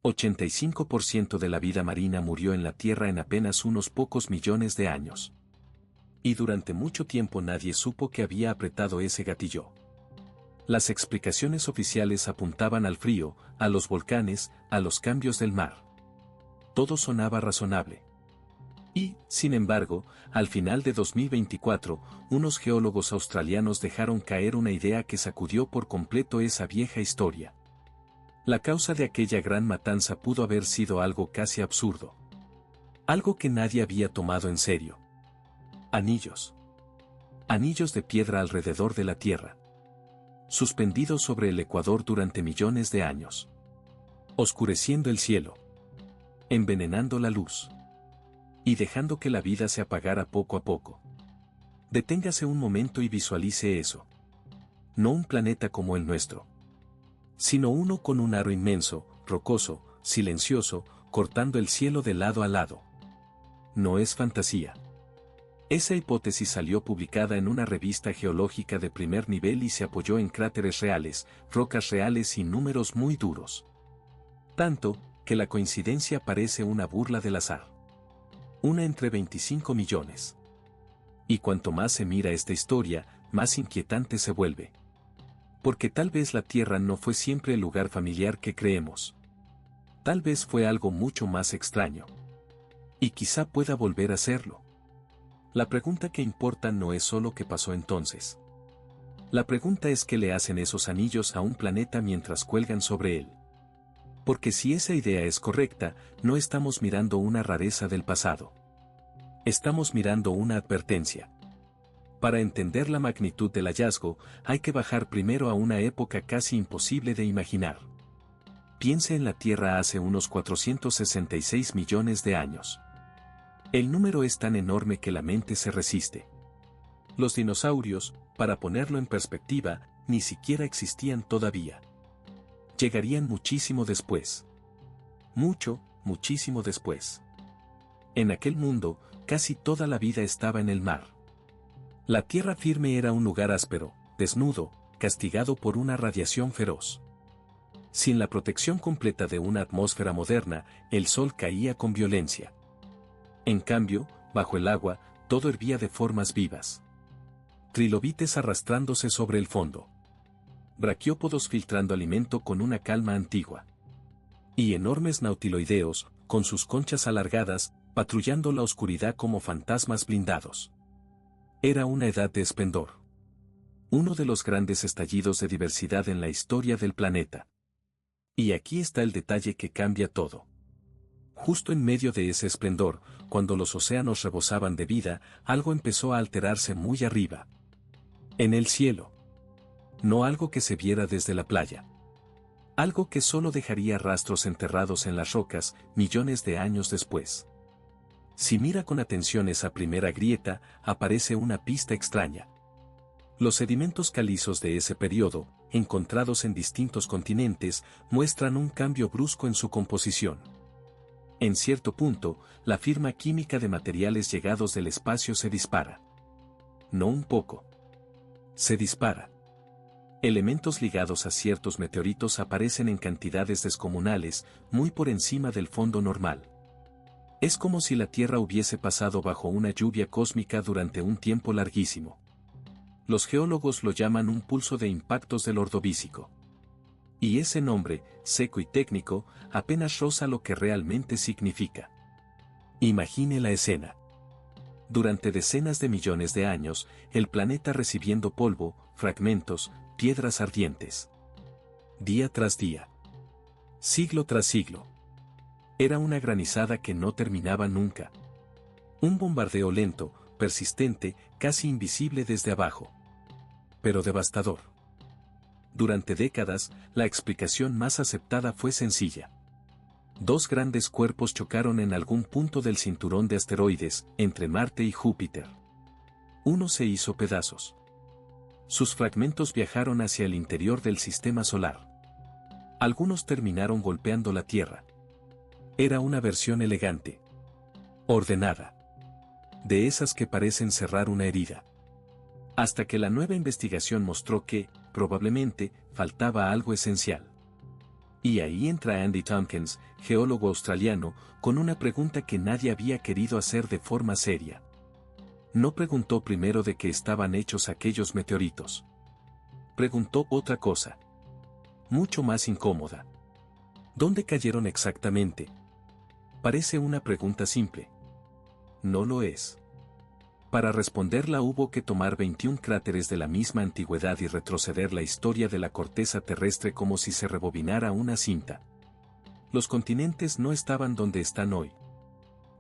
85% de la vida marina murió en la Tierra en apenas unos pocos millones de años. Y durante mucho tiempo nadie supo que había apretado ese gatillo. Las explicaciones oficiales apuntaban al frío, a los volcanes, a los cambios del mar. Todo sonaba razonable. Y, sin embargo, al final de 2024, unos geólogos australianos dejaron caer una idea que sacudió por completo esa vieja historia. La causa de aquella gran matanza pudo haber sido algo casi absurdo. Algo que nadie había tomado en serio. Anillos. Anillos de piedra alrededor de la Tierra. Suspendidos sobre el ecuador durante millones de años. Oscureciendo el cielo. Envenenando la luz. Y dejando que la vida se apagara poco a poco. Deténgase un momento y visualice eso. No un planeta como el nuestro, sino uno con un aro inmenso, rocoso, silencioso, cortando el cielo de lado a lado. No es fantasía. Esa hipótesis salió publicada en una revista geológica de primer nivel y se apoyó en cráteres reales, rocas reales y números muy duros. Tanto, que la coincidencia parece una burla del azar. Una entre 25 millones. Y cuanto más se mira esta historia, más inquietante se vuelve. Porque tal vez la Tierra no fue siempre el lugar familiar que creemos. Tal vez fue algo mucho más extraño. Y quizá pueda volver a serlo. La pregunta que importa no es solo qué pasó entonces. La pregunta es qué le hacen esos anillos a un planeta mientras cuelgan sobre él. Porque si esa idea es correcta, no estamos mirando una rareza del pasado. Estamos mirando una advertencia. Para entender la magnitud del hallazgo, hay que bajar primero a una época casi imposible de imaginar. Piense en la Tierra hace unos 466 millones de años. El número es tan enorme que la mente se resiste. Los dinosaurios, para ponerlo en perspectiva, ni siquiera existían todavía. Llegarían muchísimo después. Muchísimo después. En aquel mundo, casi toda la vida estaba en el mar. La tierra firme era un lugar áspero, desnudo, castigado por una radiación feroz. Sin la protección completa de una atmósfera moderna, el sol caía con violencia. En cambio, bajo el agua, todo hervía de formas vivas. Trilobites arrastrándose sobre el fondo. Braquiópodos filtrando alimento con una calma antigua. Y enormes nautiloideos, con sus conchas alargadas, patrullando la oscuridad como fantasmas blindados. Era una edad de esplendor. Uno de los grandes estallidos de diversidad en la historia del planeta. Y aquí está el detalle que cambia todo. Justo en medio de ese esplendor, cuando los océanos rebosaban de vida, algo empezó a alterarse muy arriba. En el cielo. No algo que se viera desde la playa. Algo que solo dejaría rastros enterrados en las rocas, millones de años después. Si mira con atención esa primera grieta, aparece una pista extraña. Los sedimentos calizos de ese periodo, encontrados en distintos continentes, muestran un cambio brusco en su composición. En cierto punto, la firma química de materiales llegados del espacio se dispara. No un poco. Se dispara. Elementos ligados a ciertos meteoritos aparecen en cantidades descomunales, muy por encima del fondo normal. Es como si la Tierra hubiese pasado bajo una lluvia cósmica durante un tiempo larguísimo. Los geólogos lo llaman un pulso de impactos del Ordovícico. Y ese nombre, seco y técnico, apenas roza lo que realmente significa. Imagine la escena. Durante decenas de millones de años, el planeta recibiendo polvo, fragmentos, piedras ardientes. Día tras día. Siglo tras siglo. Era una granizada que no terminaba nunca. Un bombardeo lento, persistente, casi invisible desde abajo. Pero devastador. Durante décadas, la explicación más aceptada fue sencilla. Dos grandes cuerpos chocaron en algún punto del cinturón de asteroides, entre Marte y Júpiter. Uno se hizo pedazos. Sus fragmentos viajaron hacia el interior del sistema solar. Algunos terminaron golpeando la Tierra. Era una versión elegante. Ordenada. De esas que parecen cerrar una herida. Hasta que la nueva investigación mostró que, probablemente, faltaba algo esencial. Y ahí entra Andy Tompkins, geólogo australiano, con una pregunta que nadie había querido hacer de forma seria. No preguntó primero de qué estaban hechos aquellos meteoritos. Preguntó otra cosa. Mucho más incómoda. ¿Dónde cayeron exactamente? Parece una pregunta simple. No lo es. Para responderla hubo que tomar 21 cráteres de la misma antigüedad y retroceder la historia de la corteza terrestre como si se rebobinara una cinta. Los continentes no estaban donde están hoy.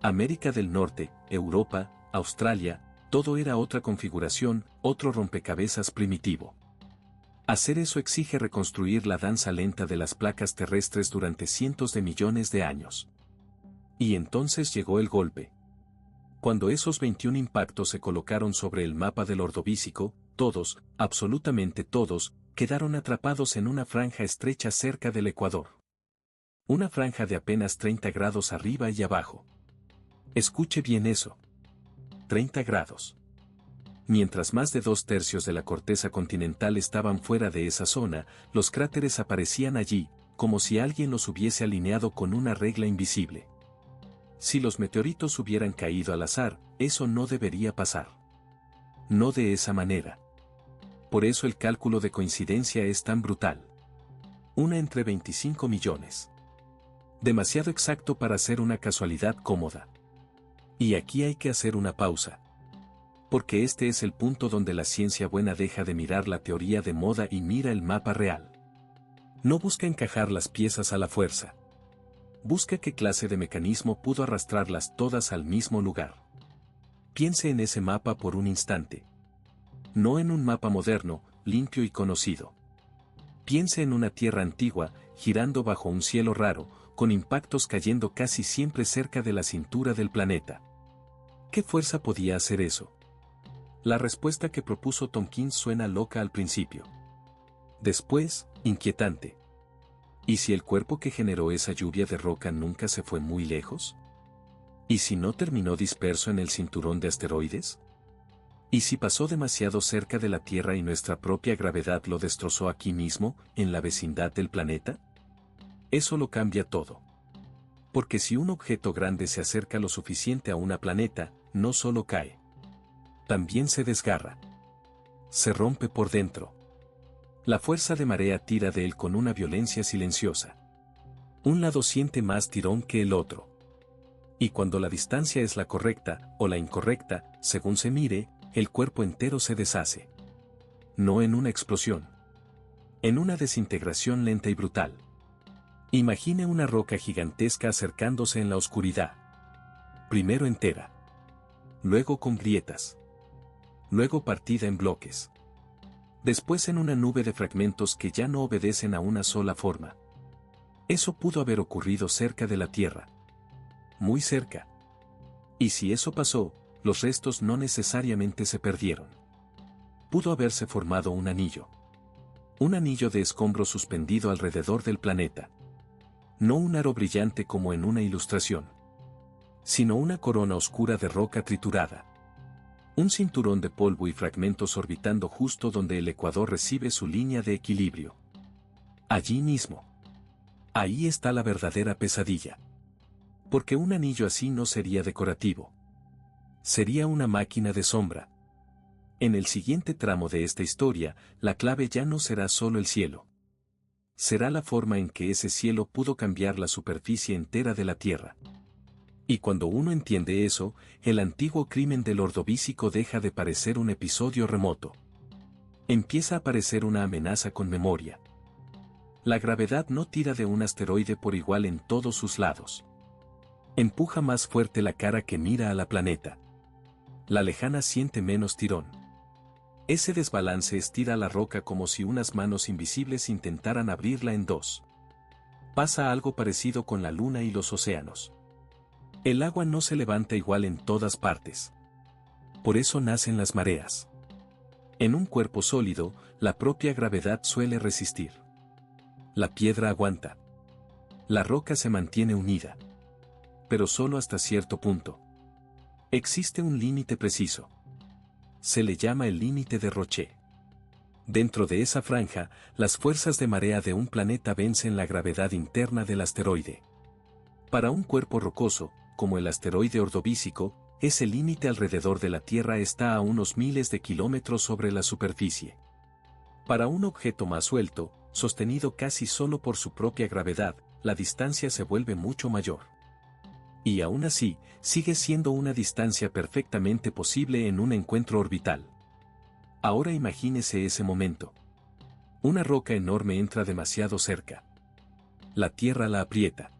América del Norte, Europa, Australia, todo era otra configuración, otro rompecabezas primitivo. Hacer eso exige reconstruir la danza lenta de las placas terrestres durante cientos de millones de años. Y entonces llegó el golpe. Cuando esos 21 impactos se colocaron sobre el mapa del Ordovícico, todos, absolutamente todos, quedaron atrapados en una franja estrecha cerca del Ecuador. Una franja de apenas 30 grados arriba y abajo. Escuche bien eso. 30 grados. Mientras más de 2/3 de la corteza continental estaban fuera de esa zona, los cráteres aparecían allí, como si alguien los hubiese alineado con una regla invisible. Si los meteoritos hubieran caído al azar, eso no debería pasar. No de esa manera. Por eso el cálculo de coincidencia es tan brutal. Una entre 25 millones. Demasiado exacto para ser una casualidad cómoda. Y aquí hay que hacer una pausa. Porque este es el punto donde la ciencia buena deja de mirar la teoría de moda y mira el mapa real. No busca encajar las piezas a la fuerza. Busca qué clase de mecanismo pudo arrastrarlas todas al mismo lugar. Piense en ese mapa por un instante. No en un mapa moderno, limpio y conocido. Piense en una Tierra antigua, girando bajo un cielo raro, con impactos cayendo casi siempre cerca de la cintura del planeta. ¿Qué fuerza podía hacer eso? La respuesta que propuso Tompkins suena loca al principio. Después, inquietante. ¿Y si el cuerpo que generó esa lluvia de roca nunca se fue muy lejos? ¿Y si no terminó disperso en el cinturón de asteroides? ¿Y si pasó demasiado cerca de la Tierra y nuestra propia gravedad lo destrozó aquí mismo, en la vecindad del planeta? Eso lo cambia todo. Porque si un objeto grande se acerca lo suficiente a una planeta, no solo cae. También se desgarra. Se rompe por dentro. La fuerza de marea tira de él con una violencia silenciosa. Un lado siente más tirón que el otro. Y cuando la distancia es la correcta, o la incorrecta, según se mire, el cuerpo entero se deshace. No en una explosión. En una desintegración lenta y brutal. Imagine una roca gigantesca acercándose en la oscuridad. Primero entera. Luego con grietas. Luego partida en bloques. Después en una nube de fragmentos que ya no obedecen a una sola forma. Eso pudo haber ocurrido cerca de la Tierra. Muy cerca. Y si eso pasó, los restos no necesariamente se perdieron. Pudo haberse formado un anillo. Un anillo de escombros suspendido alrededor del planeta. No un aro brillante como en una ilustración. Sino una corona oscura de roca triturada. Un cinturón de polvo y fragmentos orbitando justo donde el ecuador recibe su línea de equilibrio. Allí mismo. Ahí está la verdadera pesadilla. Porque un anillo así no sería decorativo. Sería una máquina de sombra. En el siguiente tramo de esta historia, la clave ya no será solo el cielo. Será la forma en que ese cielo pudo cambiar la superficie entera de la Tierra. Y cuando uno entiende eso, el antiguo crimen del Ordovícico deja de parecer un episodio remoto. Empieza a parecer una amenaza con memoria. La gravedad no tira de un asteroide por igual en todos sus lados. Empuja más fuerte la cara que mira a la planeta. La lejana siente menos tirón. Ese desbalance estira la roca como si unas manos invisibles intentaran abrirla en dos. Pasa algo parecido con la luna y los océanos. El agua no se levanta igual en todas partes. Por eso nacen las mareas. En un cuerpo sólido, la propia gravedad suele resistir. La piedra aguanta. La roca se mantiene unida. Pero solo hasta cierto punto. Existe un límite preciso. Se le llama el límite de Roche. Dentro de esa franja, las fuerzas de marea de un planeta vencen la gravedad interna del asteroide. Para un cuerpo rocoso, como el asteroide Ordovícico, ese límite alrededor de la Tierra está a unos miles de kilómetros sobre la superficie. Para un objeto más suelto, sostenido casi solo por su propia gravedad, la distancia se vuelve mucho mayor. Y aún así, sigue siendo una distancia perfectamente posible en un encuentro orbital. Ahora imagínese ese momento. Una roca enorme entra demasiado cerca. La Tierra la aprieta.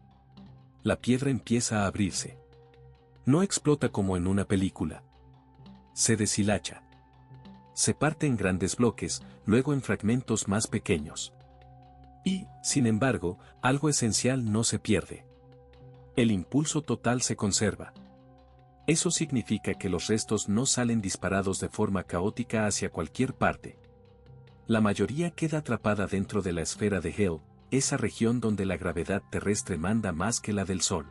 La piedra empieza a abrirse. No explota como en una película. Se deshilacha. Se parte en grandes bloques, luego en fragmentos más pequeños. Y, sin embargo, algo esencial no se pierde. El impulso total se conserva. Eso significa que los restos no salen disparados de forma caótica hacia cualquier parte. La mayoría queda atrapada dentro de la esfera de Hale, esa región donde la gravedad terrestre manda más que la del Sol.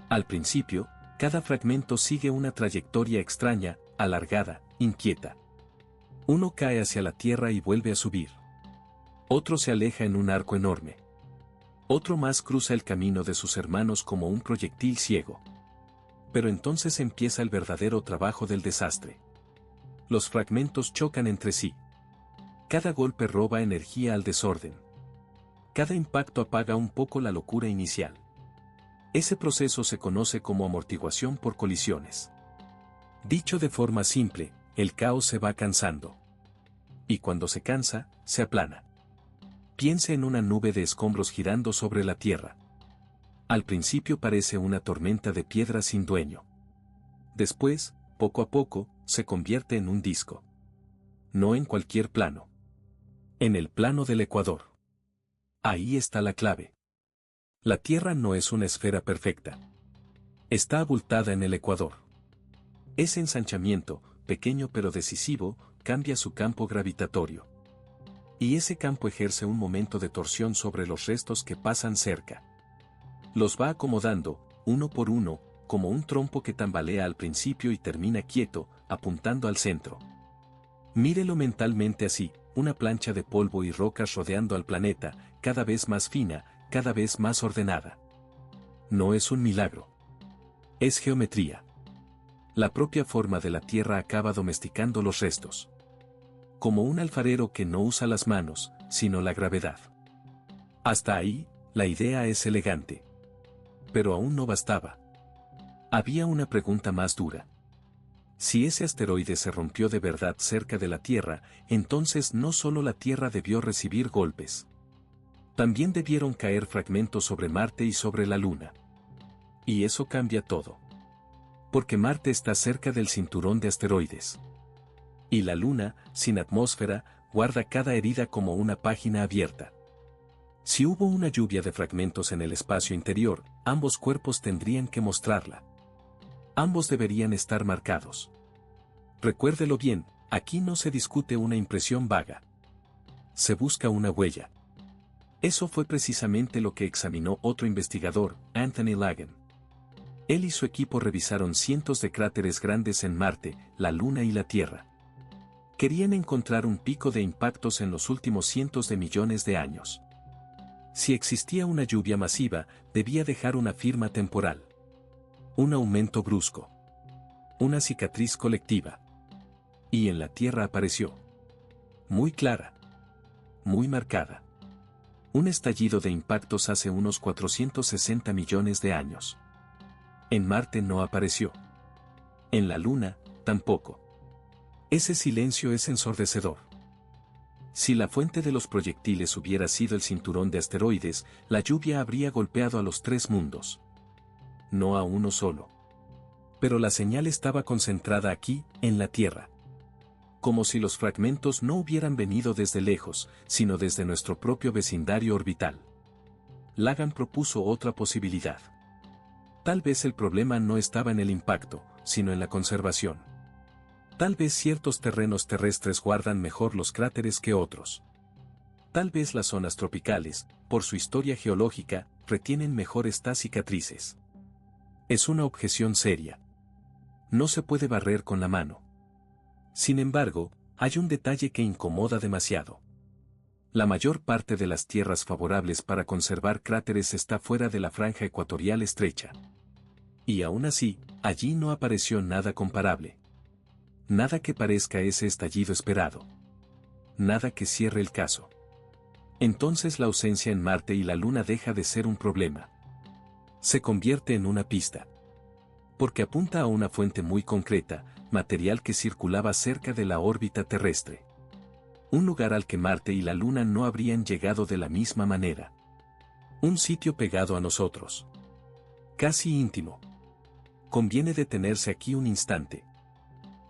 Al principio, cada fragmento sigue una trayectoria extraña, alargada, inquieta. Uno cae hacia la Tierra y vuelve a subir. Otro se aleja en un arco enorme. Otro más cruza el camino de sus hermanos como un proyectil ciego. Pero entonces empieza el verdadero trabajo del desastre. Los fragmentos chocan entre sí. Cada golpe roba energía al desorden. Cada impacto apaga un poco la locura inicial. Ese proceso se conoce como amortiguación por colisiones. Dicho de forma simple, el caos se va cansando. Y cuando se cansa, se aplana. Piense en una nube de escombros girando sobre la Tierra. Al principio parece una tormenta de piedra sin dueño. Después, poco a poco, se convierte en un disco. No en cualquier plano. En el plano del ecuador. Ahí está la clave. La Tierra no es una esfera perfecta. Está abultada en el ecuador. Ese ensanchamiento, pequeño pero decisivo, cambia su campo gravitatorio. Y ese campo ejerce un momento de torsión sobre los restos que pasan cerca. Los va acomodando, uno por uno, como un trompo que tambalea al principio y termina quieto, apuntando al centro. Mírelo mentalmente así, una plancha de polvo y rocas rodeando al planeta, cada vez más fina, cada vez más ordenada. No es un milagro. Es geometría. La propia forma de la Tierra acaba domesticando los restos. Como un alfarero que no usa las manos, sino la gravedad. Hasta ahí, la idea es elegante. Pero aún no bastaba. Había una pregunta más dura. Si ese asteroide se rompió de verdad cerca de la Tierra, entonces no solo la Tierra debió recibir golpes. También debieron caer fragmentos sobre Marte y sobre la Luna. Y eso cambia todo. Porque Marte está cerca del cinturón de asteroides. Y la Luna, sin atmósfera, guarda cada herida como una página abierta. Si hubo una lluvia de fragmentos en el espacio interior, ambos cuerpos tendrían que mostrarla. Ambos deberían estar marcados. Recuérdelo bien, aquí no se discute una impresión vaga. Se busca una huella. Eso fue precisamente lo que examinó otro investigador, Anthony Lagan. Él y su equipo revisaron cientos de cráteres grandes en Marte, la Luna y la Tierra. Querían encontrar un pico de impactos en los últimos cientos de millones de años. Si existía una lluvia masiva, debía dejar una firma temporal. Un aumento brusco. Una cicatriz colectiva. Y en la Tierra apareció. Muy clara. Muy marcada. Un estallido de impactos hace unos 460 millones de años. En Marte no apareció. En la Luna, tampoco. Ese silencio es ensordecedor. Si la fuente de los proyectiles hubiera sido el cinturón de asteroides, la lluvia habría golpeado a los tres mundos. No a uno solo. Pero la señal estaba concentrada aquí, en la Tierra. Como si los fragmentos no hubieran venido desde lejos, sino desde nuestro propio vecindario orbital. Lagan propuso otra posibilidad. Tal vez el problema no estaba en el impacto, sino en la conservación. Tal vez ciertos terrenos terrestres guardan mejor los cráteres que otros. Tal vez las zonas tropicales, por su historia geológica, retienen mejor estas cicatrices. Es una objeción seria. No se puede barrer con la mano. Sin embargo, hay un detalle que incomoda demasiado. La mayor parte de las tierras favorables para conservar cráteres está fuera de la franja ecuatorial estrecha. Y aún así, allí no apareció nada comparable. Nada que parezca ese estallido esperado. Nada que cierre el caso. Entonces la ausencia en Marte y la Luna deja de ser un problema. Se convierte en una pista. Porque apunta a una fuente muy concreta, material que circulaba cerca de la órbita terrestre. Un lugar al que Marte y la Luna no habrían llegado de la misma manera. Un sitio pegado a nosotros. Casi íntimo. Conviene detenerse aquí un instante.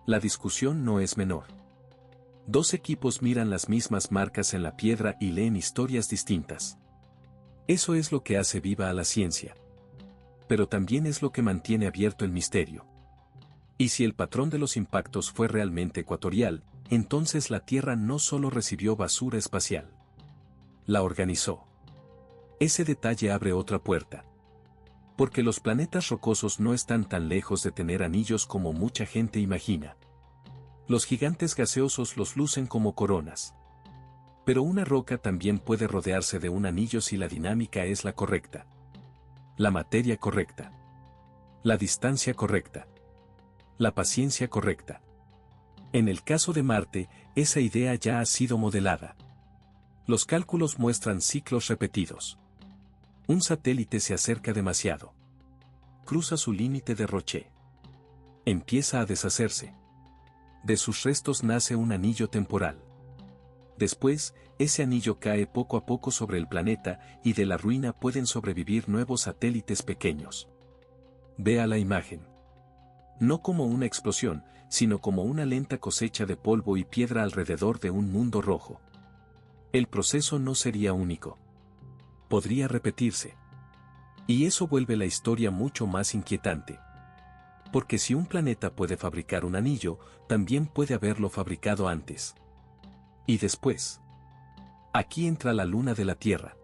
La discusión no es menor. Dos equipos miran las mismas marcas en la piedra y leen historias distintas. Eso es lo que hace viva a la ciencia. Pero también es lo que mantiene abierto el misterio. Y si el patrón de los impactos fue realmente ecuatorial, entonces la Tierra no solo recibió basura espacial. La organizó. Ese detalle abre otra puerta. Porque los planetas rocosos no están tan lejos de tener anillos como mucha gente imagina. Los gigantes gaseosos los lucen como coronas. Pero una roca también puede rodearse de un anillo si la dinámica es la correcta. La materia correcta. La distancia correcta. La paciencia correcta. En el caso de Marte, esa idea ya ha sido modelada. Los cálculos muestran ciclos repetidos. Un satélite se acerca demasiado. Cruza su límite de Roche. Empieza a deshacerse. De sus restos nace un anillo temporal. Después, ese anillo cae poco a poco sobre el planeta y de la ruina pueden sobrevivir nuevos satélites pequeños. Vea la imagen. No como una explosión, sino como una lenta cosecha de polvo y piedra alrededor de un mundo rojo. El proceso no sería único. Podría repetirse. Y eso vuelve la historia mucho más inquietante. Porque si un planeta puede fabricar un anillo, también puede haberlo fabricado antes. Y después. Aquí entra la luna de la Tierra.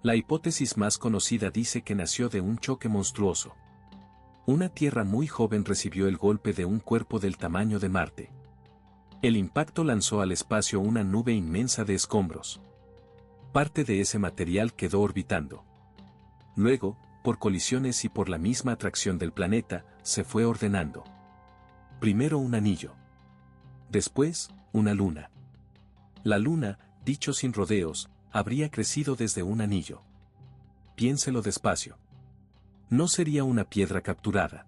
La hipótesis más conocida dice que nació de un choque monstruoso. Una Tierra muy joven recibió el golpe de un cuerpo del tamaño de Marte. El impacto lanzó al espacio una nube inmensa de escombros. Parte de ese material quedó orbitando. Luego, por colisiones y por la misma atracción del planeta, se fue ordenando. Primero un anillo. Después, una luna. La luna, dicho sin rodeos, habría crecido desde un anillo. Piénselo despacio. No sería una piedra capturada.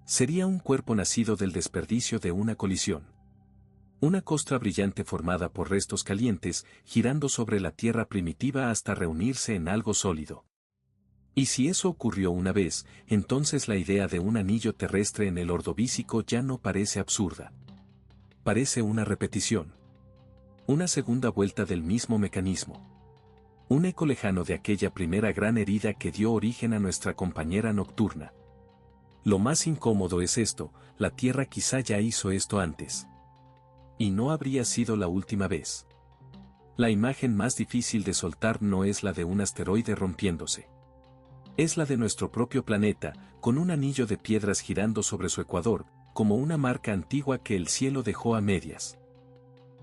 Sería un cuerpo nacido del desperdicio de una colisión. Una costra brillante formada por restos calientes, girando sobre la Tierra primitiva hasta reunirse en algo sólido. Y si eso ocurrió una vez, entonces la idea de un anillo terrestre en el Ordovícico ya no parece absurda. Parece una repetición. Una segunda vuelta del mismo mecanismo. Un eco lejano de aquella primera gran herida que dio origen a nuestra compañera nocturna. Lo más incómodo es esto, la Tierra quizá ya hizo esto antes. Y no habría sido la última vez. La imagen más difícil de soltar no es la de un asteroide rompiéndose. Es la de nuestro propio planeta, con un anillo de piedras girando sobre su ecuador, como una marca antigua que el cielo dejó a medias.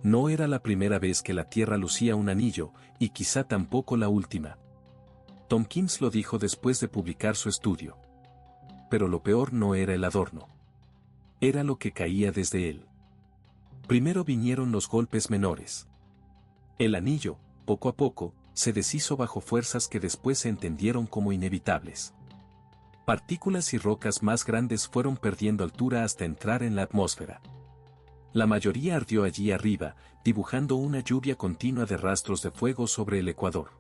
No era la primera vez que la Tierra lucía un anillo, y quizá tampoco la última. Tompkins lo dijo después de publicar su estudio. Pero lo peor no era el adorno. Era lo que caía desde él. Primero vinieron los golpes menores. El anillo, poco a poco, se deshizo bajo fuerzas que después se entendieron como inevitables. Partículas y rocas más grandes fueron perdiendo altura hasta entrar en la atmósfera. La mayoría ardió allí arriba, dibujando una lluvia continua de rastros de fuego sobre el ecuador.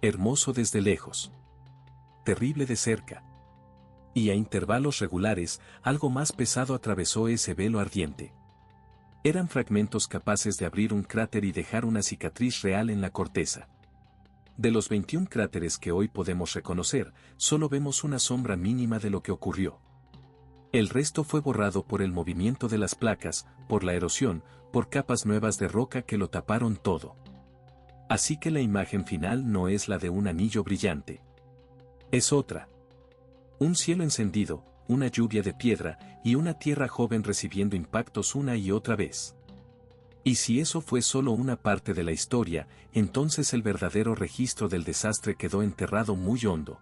Hermoso desde lejos. Terrible de cerca. Y a intervalos regulares, algo más pesado atravesó ese velo ardiente. Eran fragmentos capaces de abrir un cráter y dejar una cicatriz real en la corteza. De los 21 cráteres que hoy podemos reconocer, solo vemos una sombra mínima de lo que ocurrió. El resto fue borrado por el movimiento de las placas, por la erosión, por capas nuevas de roca que lo taparon todo. Así que la imagen final no es la de un anillo brillante. Es otra. Un cielo encendido, una lluvia de piedra, y una Tierra joven recibiendo impactos una y otra vez. Y si eso fue solo una parte de la historia, entonces el verdadero registro del desastre quedó enterrado muy hondo.